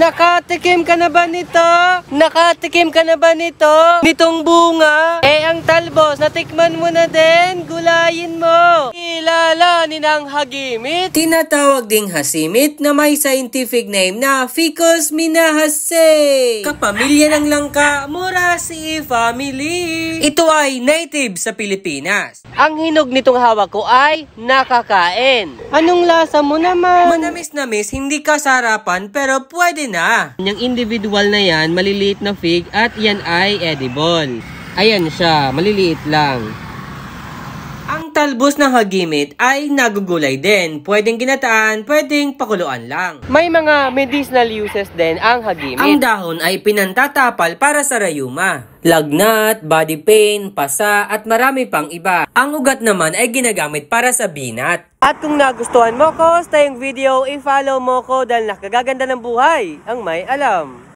Nakatikim ka na ba nito? Nakatikim ka na ba nito? Nitong bunga? Eh, ang talbos, natikman mo na din. Gulayin mo. Kilalanin ang hagimit. Tinatawag ding hasimit na may scientific name na Ficus minahase. Kapamilya ng langka, Moraceae family. Ito ay native sa Pilipinas. Ang hinog nitong hawak ko ay nakakain. Anong lasa mo naman? Manamis-namis, hindi kasarapan pero pwede na. Yung individual na yan, maliliit na fig at yan ay edible. Ayan siya, maliliit lang. Ang talbos ng hagimit ay nagugulay din. Pwedeng ginataan, pwedeng pakuluan lang. May mga medicinal uses din ang hagimit. Ang dahon ay pinantatapal para sa rayuma, lagnat, body pain, pasa at marami pang iba. Ang ugat naman ay ginagamit para sa binat. At kung nagustuhan mo ko sa tayong video, i-follow mo ko dahil nakagaganda ng buhay ang may alam.